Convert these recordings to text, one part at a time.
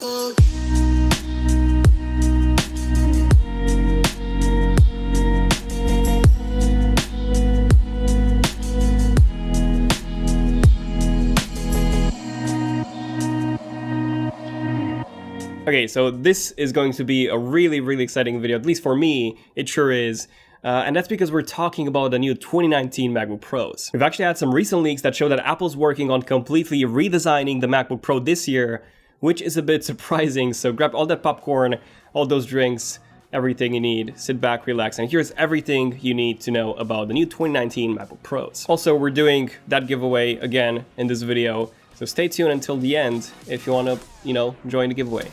Okay, so this is going to be a really exciting video, at least for me, it sure is. And that's because we're talking about the new 2019 MacBook Pros. We've actually had some recent leaks that show that Apple's working on completely redesigning the MacBook Pro this year, which is a bit surprising. So grab all that popcorn, all those drinks, everything you need, sit back, relax, and here's everything you need to know about the new 2019 MacBook Pros. Also, we're doing that giveaway again in this video, so stay tuned until the end if you want to, join the giveaway.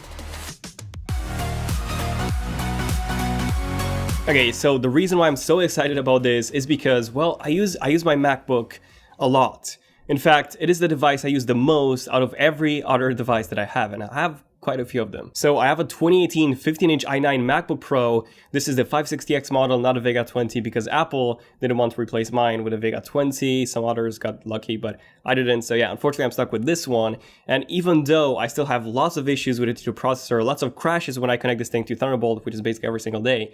Okay, so the reason why I'm so excited about this is because, well, I use my MacBook a lot. In fact, it is the device I use the most out of every other device that I have, and I have quite a few of them. So I have a 2018 15-inch i9 MacBook Pro. This is the 560X model, not a Vega 20, because Apple didn't want to replace mine with a Vega 20. Some others got lucky, but I didn't. So yeah, unfortunately, I'm stuck with this one. And even though I still have lots of issues with the processor, lots of crashes when I connect this thing to Thunderbolt, which is basically every single day,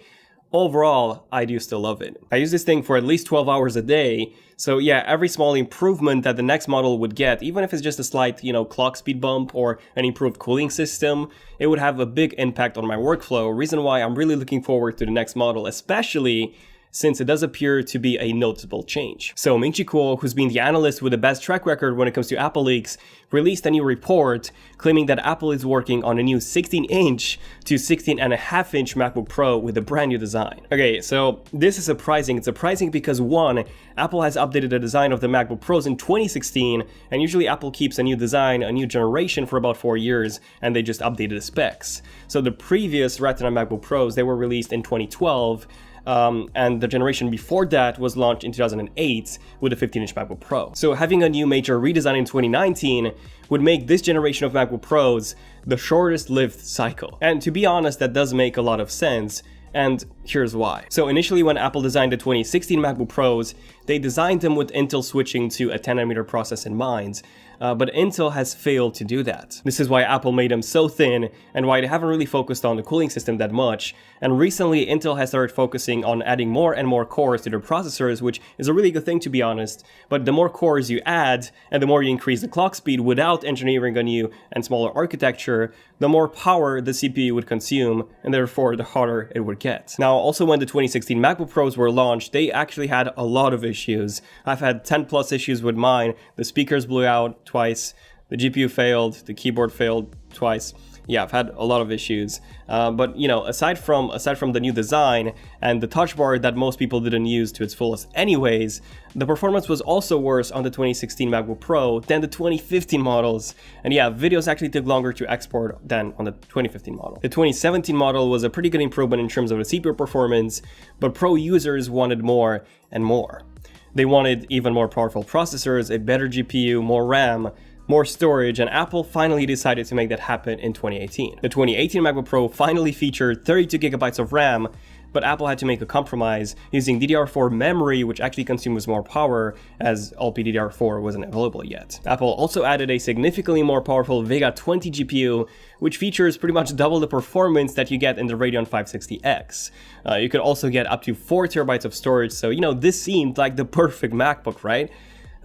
overall, I do still love it. I use this thing for at least 12 hours a day, so yeah, every small improvement that the next model would get, even if it's just a slight, clock speed bump or an improved cooling system, it would have a big impact on my workflow, reason why I'm really looking forward to the next model, especially since it does appear to be a noticeable change. So Ming-Chi Kuo, who's been the analyst with the best track record when it comes to Apple leaks, released a new report claiming that Apple is working on a new 16-inch to 16.5-inch MacBook Pro with a brand new design. Okay, so this is surprising. It's surprising because one, Apple has updated the design of the MacBook Pros in 2016, and usually Apple keeps a new design, a new generation for about 4 years, and they just updated the specs. So the previous Retina MacBook Pros, they were released in 2012, and the generation before that was launched in 2008 with the 15-inch MacBook Pro. So having a new major redesign in 2019 would make this generation of MacBook Pros the shortest lived cycle. And to be honest, that does make a lot of sense. And here's why. So initially when Apple designed the 2016 MacBook Pros, they designed them with Intel switching to a 10nm process in mind, but Intel has failed to do that. This is why Apple made them so thin and why they haven't really focused on the cooling system that much. And recently Intel has started focusing on adding more and more cores to their processors, which is a really good thing to be honest, but the more cores you add and the more you increase the clock speed without engineering a new and smaller architecture, the more power the CPU would consume, and therefore the harder it would get. Now, also when the 2016 MacBook Pros were launched, they actually had a lot of issues. I've had 10 plus issues with mine. The speakers blew out twice, the GPU failed, the keyboard failed twice. Yeah, I've had a lot of issues. But aside from the new design and the touch bar that most people didn't use to its fullest anyways, the performance was also worse on the 2016 MacBook Pro than the 2015 models. And yeah, videos actually took longer to export than on the 2015 model. The 2017 model was a pretty good improvement in terms of the CPU performance, but Pro users wanted more and more. They wanted even more powerful processors, a better GPU, more RAM, more storage, and Apple finally decided to make that happen in 2018. The 2018 MacBook Pro finally featured 32GB of RAM, but Apple had to make a compromise using DDR4 memory, which actually consumes more power as LPDDR4 wasn't available yet. Apple also added a significantly more powerful Vega 20 GPU, which features pretty much double the performance that you get in the Radeon 560X. You could also get up to 4 TB of storage, so this seemed like the perfect MacBook, right?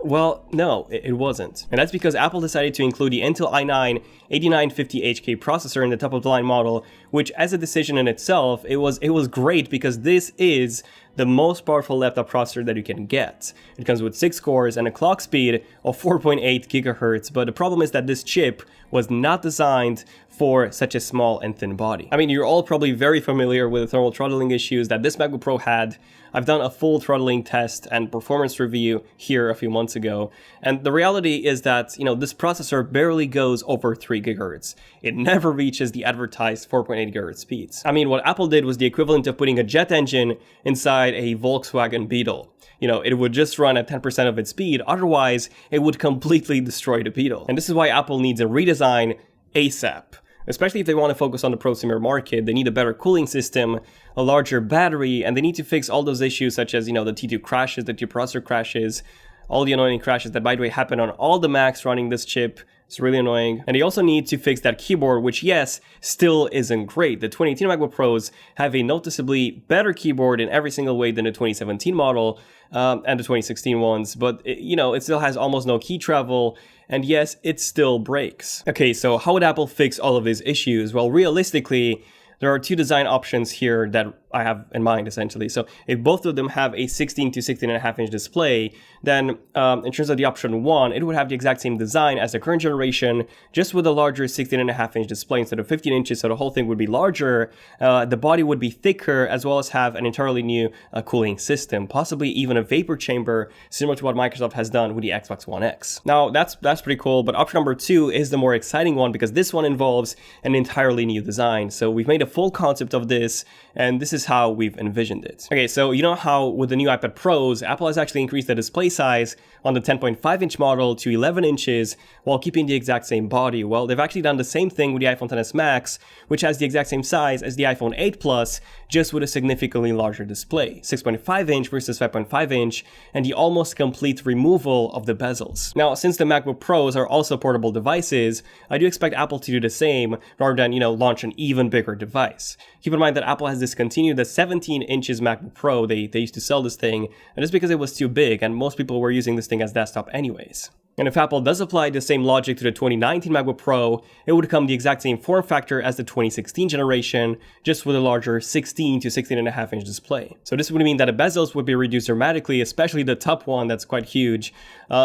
Well, no, it wasn't. And that's because Apple decided to include the Intel i9 8950HK processor in the top-of-the-line model, which as a decision in itself, it was great because this is the most powerful laptop processor that you can get. It comes with 6 cores and a clock speed of 4.8 GHz, but the problem is that this chip was not designed for such a small and thin body. I mean, you're all probably very familiar with the thermal throttling issues that this MacBook Pro had. I've done a full throttling test and performance review here a few months ago, and the reality is that, this processor barely goes over 3 GHz. It never reaches the advertised 4.8 GHz speeds. I mean, what Apple did was the equivalent of putting a jet engine inside a Volkswagen Beetle. It would just run at 10% of its speed, otherwise it would completely destroy the Beetle. And this is why Apple needs a redesign ASAP. Especially if they want to focus on the prosumer market, they need a better cooling system, a larger battery, and they need to fix all those issues such as, the T2 crashes, the T2 processor crashes, all the annoying crashes that, by the way, happen on all the Macs running this chip It's really annoying. And they also need to fix that keyboard, which, yes, still isn't great. The 2018 MacBook Pros have a noticeably better keyboard in every single way than the 2017 model and the 2016 ones, but it still has almost no key travel. And yes, it still breaks. Okay, so how would Apple fix all of these issues? Well, realistically, there are two design options here that I have in mind, essentially. So if both of them have a 16 to 16.5 inch display, then in terms of the option 1, it would have the exact same design as the current generation, just with a larger 16.5 inch display instead of 15 inches, so the whole thing would be larger. The body would be thicker, as well as have an entirely new cooling system, possibly even a vapor chamber, similar to what Microsoft has done with the Xbox One X. Now, that's pretty cool, but option number 2 is the more exciting one, because this one involves an entirely new design. So we've made a full concept of this, and this is how we've envisioned it. Okay, so you know how with the new iPad Pros, Apple has actually increased the display size on the 10.5 inch model to 11 inches while keeping the exact same body. Well, they've actually done the same thing with the iPhone XS Max, which has the exact same size as the iPhone 8 Plus, just with a significantly larger display, 6.5 inch versus 5.5 inch, and the almost complete removal of the bezels. Now, since the MacBook Pros are also portable devices, I do expect Apple to do the same rather than, launch an even bigger device. Keep in mind that Apple has discontinued the 17 inches MacBook Pro. They used to sell this thing, and just because it was too big, and most people were using this thing as desktop anyways. And if Apple does apply the same logic to the 2019 MacBook Pro, it would come the exact same form factor as the 2016 generation, just with a larger 16 to 16.5 inch display. So this would mean that the bezels would be reduced dramatically, especially the top one that's quite huge.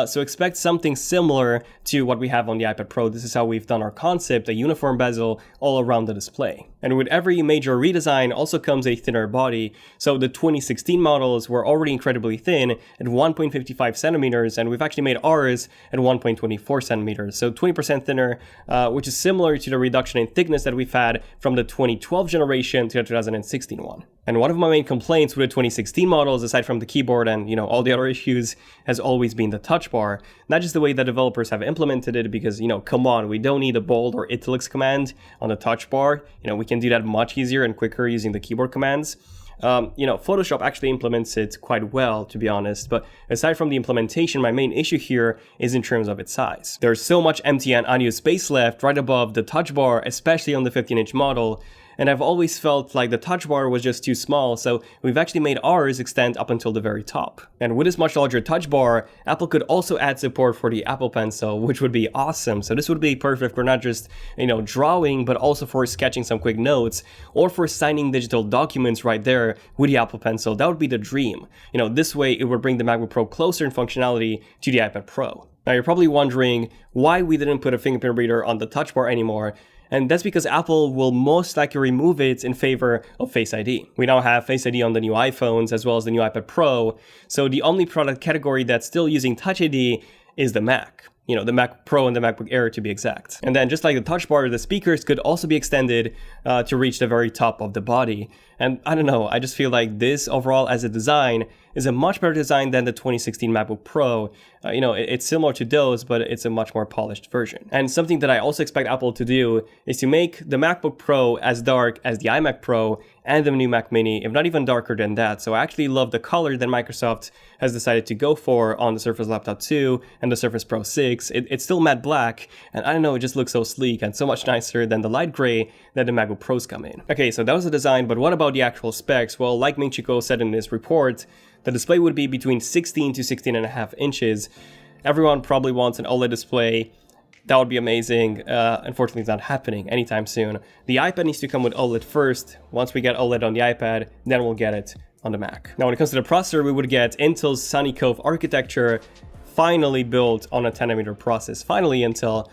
So expect something similar to what we have on the iPad Pro. This is how we've done our concept, a uniform bezel all around the display. And with every major redesign also comes a thinner body. So the 2016 models were already incredibly thin at 1.55 centimeters, and we've actually made ours at 1.24 centimeters, so 20% thinner, which is similar to the reduction in thickness that we've had from the 2012 generation to the 2016 one. And one of my main complaints with the 2016 models, aside from the keyboard and all the other issues, has always been the touch bar. Not just the way that developers have implemented it, because come on, we don't need a bold or italics command on the touch bar. We can do that much easier and quicker using the keyboard commands. Photoshop actually implements it quite well, to be honest, but aside from the implementation, my main issue here is in terms of its size. There's so much empty and unused space left right above the touch bar, especially on the 15-inch model, and I've always felt like the touch bar was just too small, so we've actually made ours extend up until the very top. And with this much larger touch bar, Apple could also add support for the Apple Pencil, which would be awesome. So this would be perfect for not just, drawing, but also for sketching some quick notes, or for signing digital documents right there with the Apple Pencil. That would be the dream. This way it would bring the MacBook Pro closer in functionality to the iPad Pro. Now you're probably wondering why we didn't put a fingerprint reader on the touch bar anymore. And that's because Apple will most likely remove it in favor of Face ID. We now have Face ID on the new iPhones as well as the new iPad Pro. So the only product category that's still using Touch ID is the Mac. The Mac Pro and the MacBook Air to be exact. And then just like the touch bar, the speakers could also be extended to reach the very top of the body. And I don't know, I just feel like this overall as a design is a much better design than the 2016 MacBook Pro. It's similar to those, but it's a much more polished version. And something that I also expect Apple to do is to make the MacBook Pro as dark as the iMac Pro and the new Mac Mini, if not even darker than that. So I actually love the color that Microsoft has decided to go for on the Surface Laptop 2 and the Surface Pro 6. It's still matte black, and I don't know, it just looks so sleek and so much nicer than the light gray that the MacBook Pros come in. Okay, so that was the design, but what about the actual specs? Well, like Minchiko said in his report, the display would be between 16 to 16.5 inches. Everyone probably wants an OLED display. That would be amazing. Unfortunately, it's not happening anytime soon. The iPad needs to come with OLED first. Once we get OLED on the iPad, then we'll get it on the Mac. Now, when it comes to the processor, we would get Intel's Sunny Cove architecture, finally built on a 10nm process. Finally, Intel.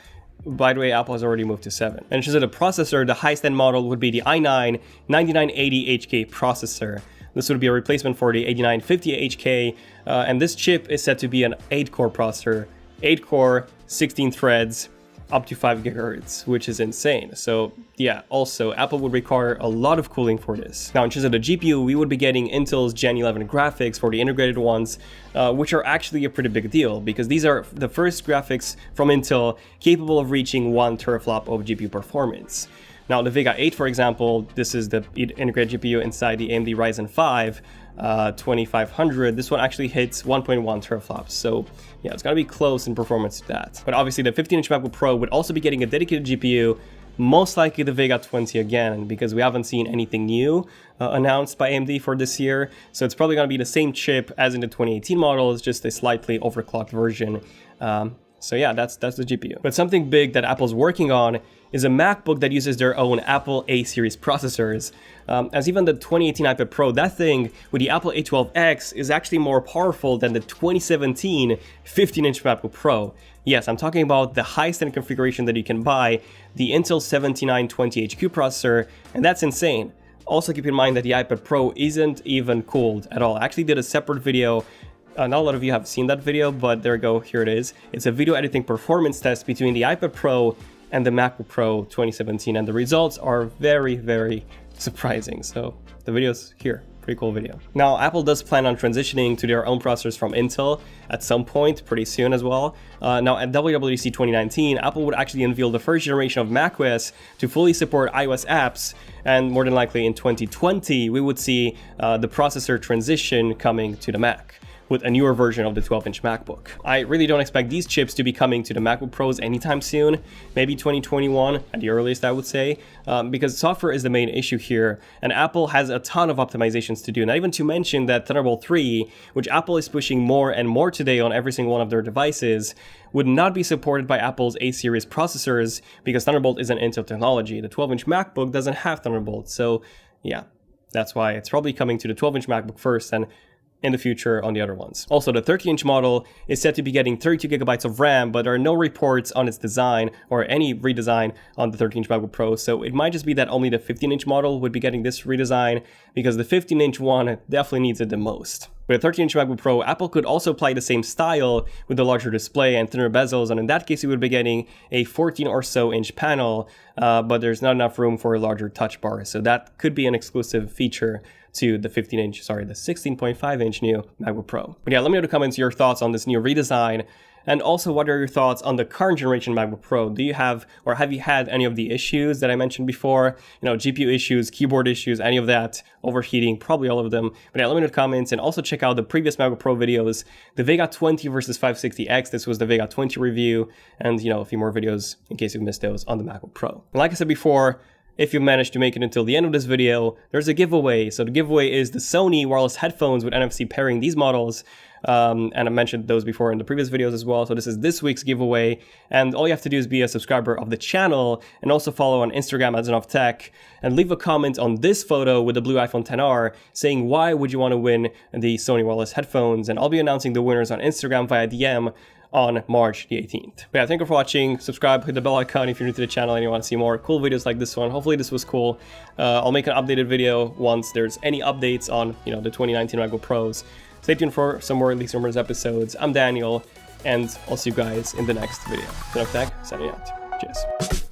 By the way, Apple has already moved to 7. And in terms of the processor, the highest end model would be the i9 9980HK processor. This would be a replacement for the 8950HK, and this chip is said to be an 8-core processor. 8-core, 16 threads, up to 5 gigahertz, which is insane. So yeah, also Apple would require a lot of cooling for this. Now in terms of the GPU, we would be getting Intel's Gen 11 graphics for the integrated ones, which are actually a pretty big deal because these are the first graphics from Intel capable of reaching 1 teraflop of GPU performance. Now the Vega 8, for example, this is the integrated GPU inside the AMD Ryzen 5 2500. This one actually hits 1.1 teraflops. So yeah, it's gonna be close in performance to that. But obviously the 15-inch MacBook Pro would also be getting a dedicated GPU, most likely the Vega 20 again, because we haven't seen anything new announced by AMD for this year. So it's probably going to be the same chip as in the 2018 model, it's just a slightly overclocked version. So yeah, that's the GPU. But something big that Apple's working on is a MacBook that uses their own Apple A series processors. As even the 2018 iPad Pro, that thing with the Apple A12X is actually more powerful than the 2017 15-inch MacBook Pro. Yes, I'm talking about the highest end configuration that you can buy, the Intel 7920HQ processor, and that's insane. Also keep in mind that the iPad Pro isn't even cooled at all. I actually did a separate video. Not a lot of you have seen that video, but there we go, here it is. It's a video editing performance test between the iPad Pro and the MacBook Pro 2017, and the results are very, very surprising. So the video's here. Pretty cool video. Now, Apple does plan on transitioning to their own processors from Intel at some point, pretty soon as well. Now, at WWDC 2019, Apple would actually unveil the first generation of macOS to fully support iOS apps, and more than likely in 2020, we would see the processor transition coming to the Mac with a newer version of the 12-inch MacBook. I really don't expect these chips to be coming to the MacBook Pros anytime soon, maybe 2021 at the earliest, I would say, because software is the main issue here, and Apple has a ton of optimizations to do, not even to mention that Thunderbolt 3, which Apple is pushing more and more today on every single one of their devices, would not be supported by Apple's A-series processors because Thunderbolt is an Intel technology. The 12-inch MacBook doesn't have Thunderbolt, so yeah, that's why it's probably coming to the 12-inch MacBook first, and in the future on the other ones. Also, the 13-inch model is said to be getting 32 gigabytes of RAM, but there are no reports on its design or any redesign on the 13-inch MacBook Pro, so it might just be that only the 15-inch model would be getting this redesign, because the 15-inch one definitely needs it the most. With a 13-inch MacBook Pro, Apple could also apply the same style with the larger display and thinner bezels, and in that case, you would be getting a 14 or so inch panel, but there's not enough room for a larger touch bar, so that could be an exclusive feature to the 16.5 inch new MacBook Pro. But yeah, let me know in the comments your thoughts on this new redesign, and also what are your thoughts on the current generation MacBook Pro? Do you have, or have you had any of the issues that I mentioned before? You know, GPU issues, keyboard issues, any of that, overheating, probably all of them. But yeah, let me know in the comments, and also check out the previous MacBook Pro videos, the Vega 20 versus 560X. This was the Vega 20 review, and you know, a few more videos in case you missed those on the MacBook Pro. And like I said before, if you managed to make it until the end of this video, there's a giveaway. So the giveaway is the Sony wireless headphones with NFC pairing, these models. And I mentioned those before in the previous videos as well. So this is this week's giveaway. And all you have to do is be a subscriber of the channel, and also follow on Instagram at ZenofTech, and leave a comment on this photo with the blue iPhone XR saying why would you want to win the Sony wireless headphones. And I'll be announcing the winners on Instagram via DM on March the 18th. But yeah, thank you for watching. Subscribe, hit the bell icon if you're new to the channel and you want to see more cool videos like this one. Hopefully this was cool. I'll make an updated video once there's any updates on, you know, the 2019 MacBook Pros. Stay tuned for some more Leaks Rumors episodes. I'm Daniel, and I'll see you guys in the next video. ZenofTech, signing out. Cheers.